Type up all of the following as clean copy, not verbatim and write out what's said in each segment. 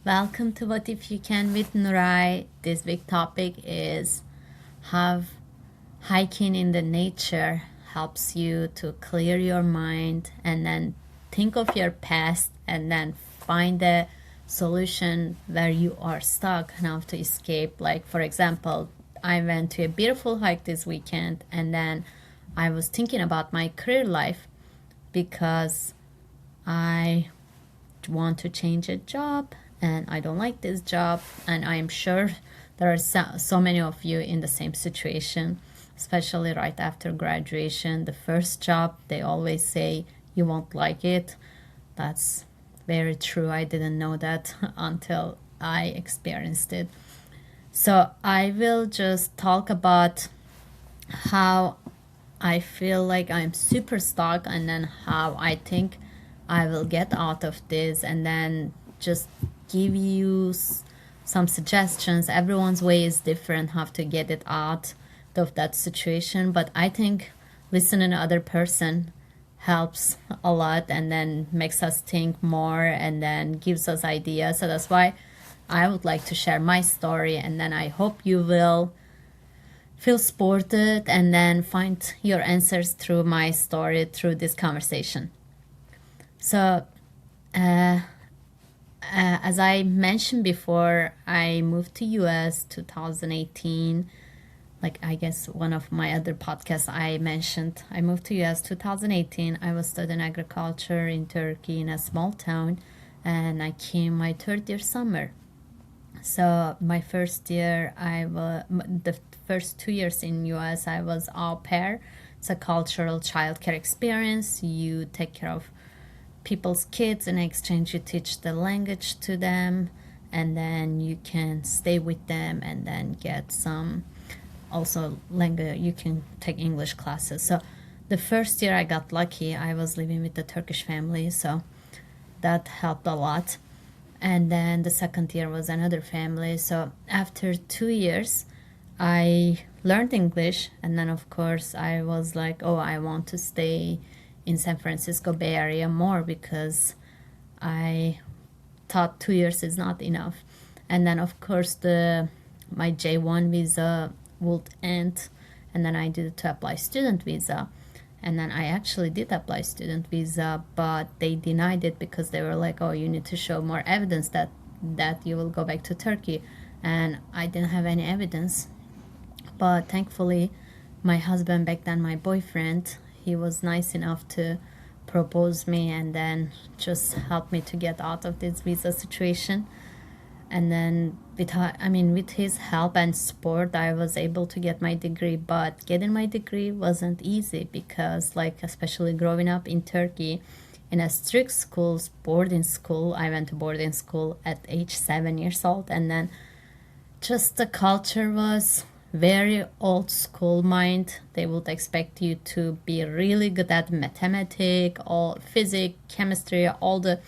Welcome to What If You Can with Nurai. This big topic is how hiking in the nature helps you to clear your mind and then think of your past and then find a solution where you are stuck and how to escape. Like, for example, I went to a beautiful hike this weekend and then I was thinking about my career life because I want to change a job and I don't like this job. And I'm sure there are so many of you in the same situation, especially right after graduation. The first job, they always say you won't like it. That's very true. I didn't know that until I experienced it. So I will just talk about how I feel like I'm super stuck and then how I think I will get out of this and then just give you some suggestions. Everyone's way is different how to get it out of that situation, but I think listening to other person helps a lot and then makes us think more and then gives us ideas. So that's why I would like to share my story, and then I hope you will feel supported and then find your answers through my story, through this conversation. So, as I mentioned before, I moved to US 2018. Like, I guess one of my other podcasts I mentioned, I moved to US 2018. I was studying agriculture in Turkey in a small town, and I came my third year summer. So my first year, the first 2 years in US, I was au pair. It's a cultural childcare experience. You take care of people's kids. In exchange, you teach the language to them, and then you can stay with them and then get some also language. You can take English classes. So the first year I got lucky. I was living with a Turkish family, so that helped a lot. And then the second year was another family. So after 2 years, I learned English, and then of course I was like, oh, I want to stay in San Francisco Bay Area more because I thought 2 years is not enough. And then of course my J1 visa would end, and then I did to apply student visa. And then I actually did apply student visa, but they denied it because they were like, oh, you need to show more evidence that you will go back to Turkey. And I didn't have any evidence. But thankfully, my husband, back then my boyfriend, he was nice enough to propose me and then just help me to get out of this visa situation. And then with his help and support, I was able to get my degree. But getting my degree wasn't easy because, like, especially growing up in Turkey in a strict school, boarding school. I went to boarding school at age 7 years old, and then just the culture was very old school mind. They would expect you to be really good at mathematics, all physics, chemistry, all the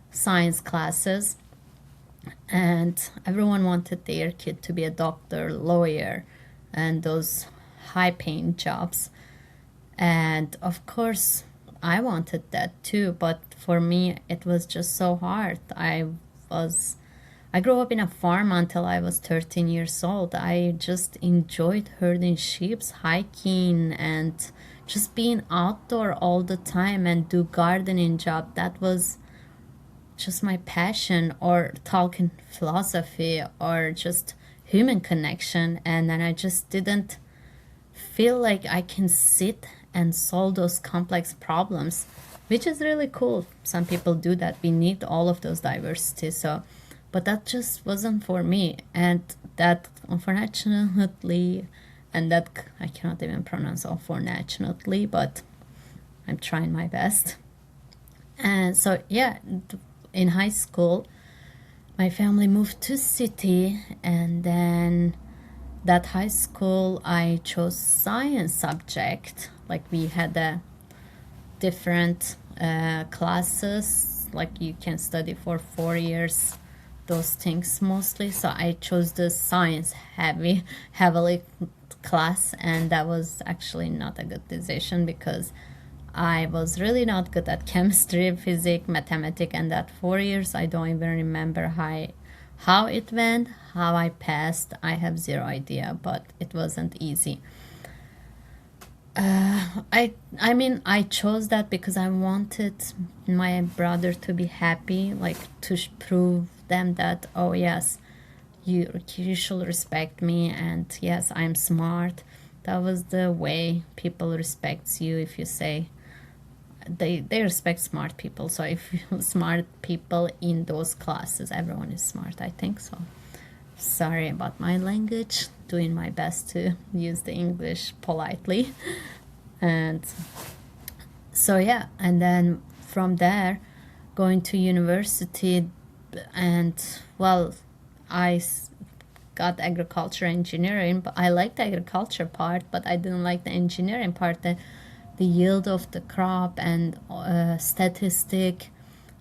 science classes. And everyone wanted their kid to be a doctor, lawyer, and those high paying jobs. And of course, I wanted that too, but for me, it was just so hard. I grew up in a farm until I was 13 years old. I just enjoyed herding sheep, hiking, and just being outdoor all the time and do gardening job. That was just my passion, or talking philosophy, or just human connection. And then I just didn't feel like I can sit and solve those complex problems, which is really cool. Some people do that. We need all of those diversity. So, but that just wasn't for me. And that, unfortunately, and that I cannot even pronounce unfortunately, but I'm trying my best. And so, yeah, in high school, my family moved to city, and then that high school I chose science subject. Like, we had a different classes, like you can study for 4 years those things mostly. So I chose the science heavily class, and that was actually not a good decision because I was really not good at chemistry, physics, mathematics, and that 4 years I don't even remember How it went, how I passed, I have zero idea, but it wasn't easy. I mean, I chose that because I wanted my brother to be happy, like to prove them that, oh yes, you should respect me, and yes, I'm smart. That was the way people respects you. If you say they respect smart people, so if you smart people in those classes, everyone is smart, I think so. Sorry about my language, doing my best to use the English politely. And so yeah, and then from there going to university, and well, I got agriculture engineering, but I liked the agriculture part, but I didn't like the engineering part, the yield of the crop and statistic.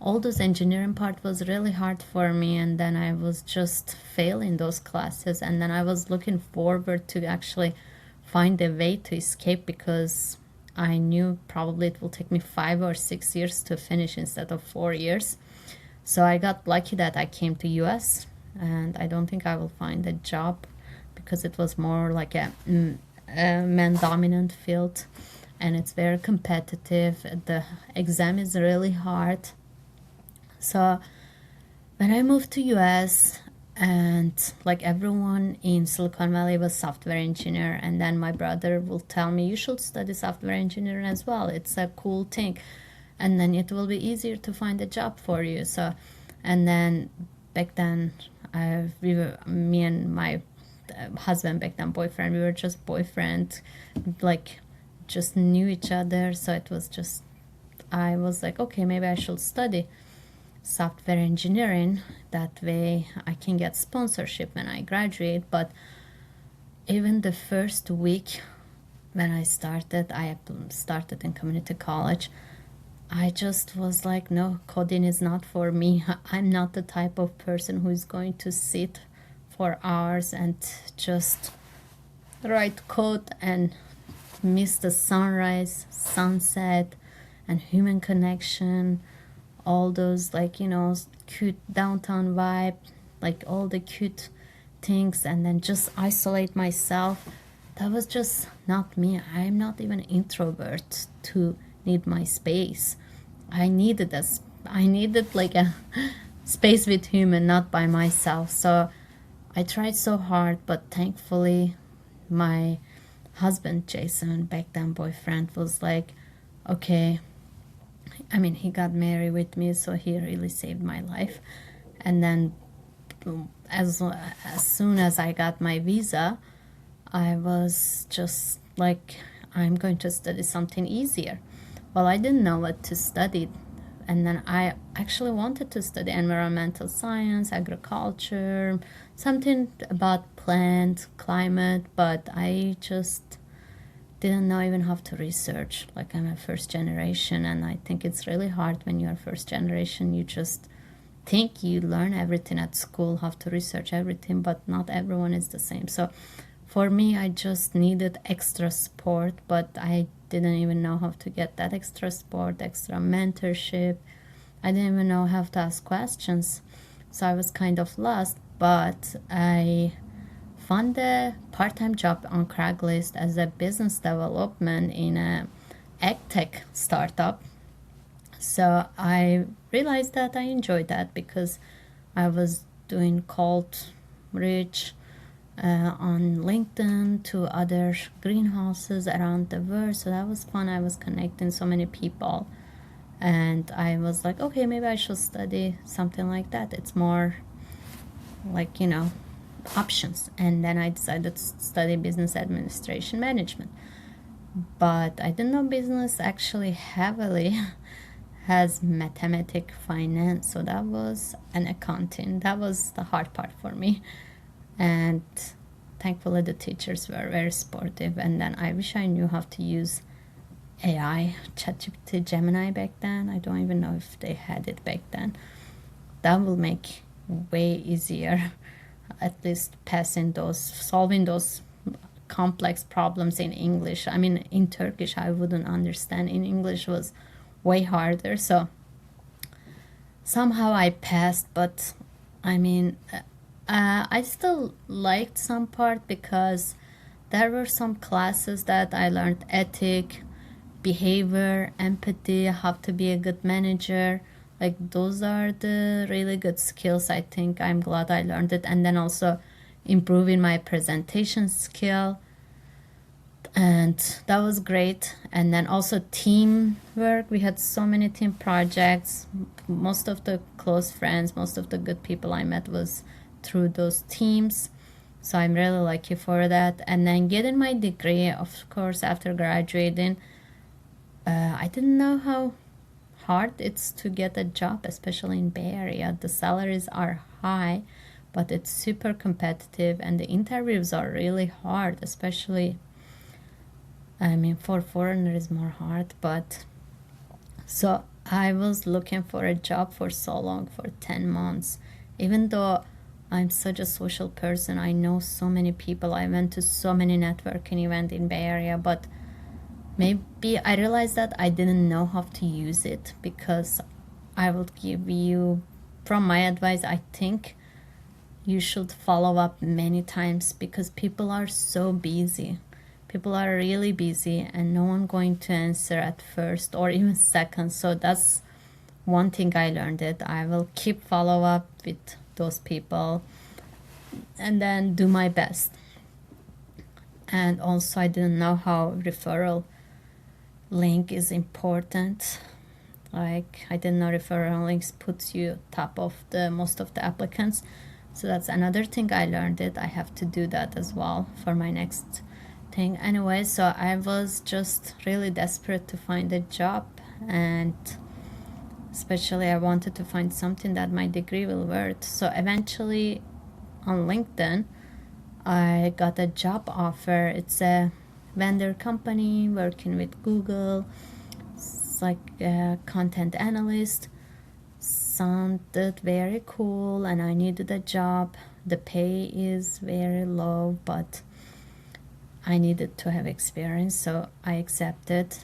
All those engineering part was really hard for me, and then I was just failing those classes, and then I was looking forward to actually find a way to escape, because I knew probably it will take me 5 or 6 years to finish instead of 4 years. So I got lucky that I came to US, and I don't think I will find a job because it was more like a man dominant field, and it's very competitive. The exam is really hard. So when I moved to US, and like everyone in Silicon Valley was software engineer, and then my brother will tell me you should study software engineering as well, it's a cool thing, and then it will be easier to find a job for you. So, and then back then me and my husband, back then boyfriend, we were just boyfriend, like just knew each other. So it was just, I was like, okay, maybe I should study software engineering, that way I can get sponsorship when I graduate. But even the first week when I started in community college, I just was like, no, coding is not for me. I'm not the type of person who is going to sit for hours and just write code and miss the sunrise, sunset, and human connection, all those, like, cute downtown vibe, like all the cute things, and then just isolate myself. That was just not me. I'm not even an introvert to need my space. I needed like a space with human, not by myself. So I tried so hard, but thankfully my husband Jason, back then boyfriend, was like, okay, I mean, he got married with me, so he really saved my life. And then as soon as I got my visa, I was just like, I'm going to study something easier. Well, I didn't know what to study. And then I actually wanted to study environmental science, agriculture, something about plant, climate, but I just didn't know even how to research. Like, I'm a first generation, and I think it's really hard when you're first generation. You just think you learn everything at school, how to research everything, but not everyone is the same. So for me, I just needed extra support, but I didn't even know how to get that extra support, extra mentorship. I didn't even know how to ask questions. So I was kind of lost, but I found a part-time job on Craigslist as a business development in a ag tech startup. So I realized that I enjoyed that because I was doing cold reach on LinkedIn to other greenhouses around the world. So that was fun. I was connecting so many people, and I was like, okay, maybe I should study something like that. It's more like, options. And then I decided to study business administration management. But I didn't know business actually heavily has mathematic finance, so that was an accounting. That was the hard part for me. And thankfully the teachers were very supportive. And then I wish I knew how to use AI, ChatGPT, Gemini back then. I don't even know if they had it back then. That will make way easier, at least solving those complex problems in English. I mean, in Turkish I wouldn't understand. In English was way harder. So somehow I passed, but I mean, I still liked some part because there were some classes that I learned ethic, behavior, empathy, how to be a good manager. Like those are the really good skills. I think I'm glad I learned it. And then also improving my presentation skill, and that was great. And then also teamwork, we had so many team projects. Most of the close friends, most of the good people I met was through those teams, so I'm really lucky for that. And then getting my degree, of course, after graduating, I didn't know how hard it's to get a job, especially in Bay Area. The salaries are high, but it's super competitive, and the interviews are really hard, especially, I mean, for foreigners more hard. But so I was looking for a job for so long, for 10 months. Even though I'm such a social person, I know so many people, I went to so many networking events in Bay Area, but maybe I realized that I didn't know how to use it. Because I would give you, from my advice, I think you should follow up many times, because people are so busy. People are really busy, and no one going to answer at first or even second. So that's one thing I learned, that I will keep follow up with those people and then do my best. And also I didn't know how referral link is important. Like I didn't know referral links puts you top of the most of the applicants. So that's another thing I learned, it I have to do that as well for my next thing. Anyway, so I was just really desperate to find a job, and especially I wanted to find something that my degree will worth. So eventually on LinkedIn I got a job offer. It's a vendor company working with Google. It's like a content analyst. Sounded very cool, and I needed a job. The pay is very low, but I needed to have experience, so I accepted.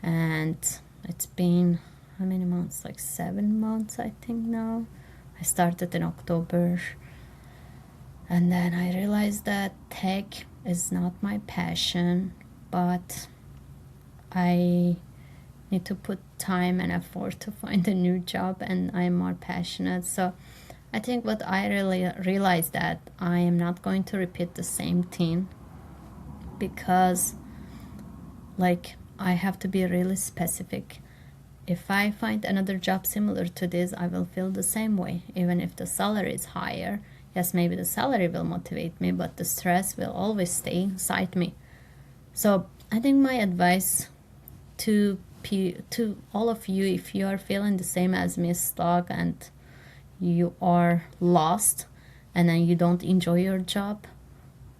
And it's been how many months? Like 7 months, I think now. I started in October, and then I realized that tech is not my passion, but I need to put time and effort to find a new job, and I'm more passionate. So I think what I really realized, that I am not going to repeat the same thing, because like I have to be really specific. If I find another job similar to this, I will feel the same way, even if the salary is higher. Yes, maybe the salary will motivate me, but the stress will always stay inside me. So I think my advice to all of you, if you are feeling the same as me, stuck, and you are lost, and then you don't enjoy your job,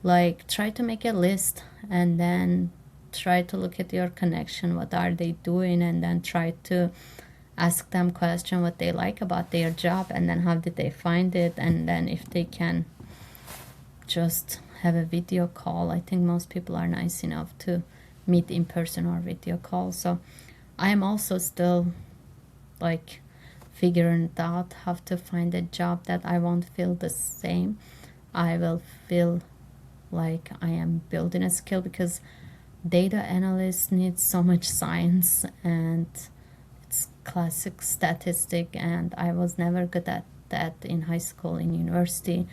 like try to make a list, and then try to look at your connection, what are they doing, and then try to ask them question what they like about their job, and then how did they find it, and then if they can just have a video call. I think most people are nice enough to meet in person or video call. So I am also still like figuring it out how to find a job that I won't feel the same. I will feel like I am building a skill, because data analyst needs so much science, and it's classic statistic, and I was never good at that in high school, in university.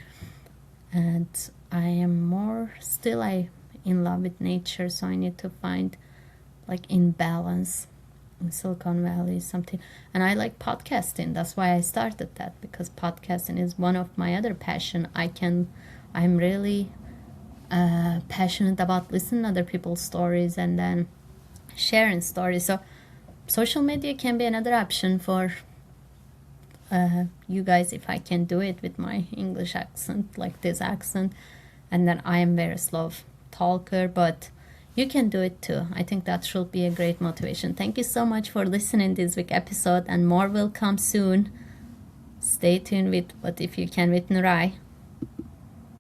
And I am more still in love with nature, so I need to find like in balance in Silicon Valley something. And I like podcasting, that's why I started that, because podcasting is one of my other passion. I'm really passionate about listening to other people's stories and then sharing stories. So social media can be another option for you guys, if I can do it with my English accent, like this accent. And then I am very slow talker, but you can do it too. I think that should be a great motivation. Thank you so much for listening this week episode, and more will come soon. Stay tuned with What If You Can with Nurai.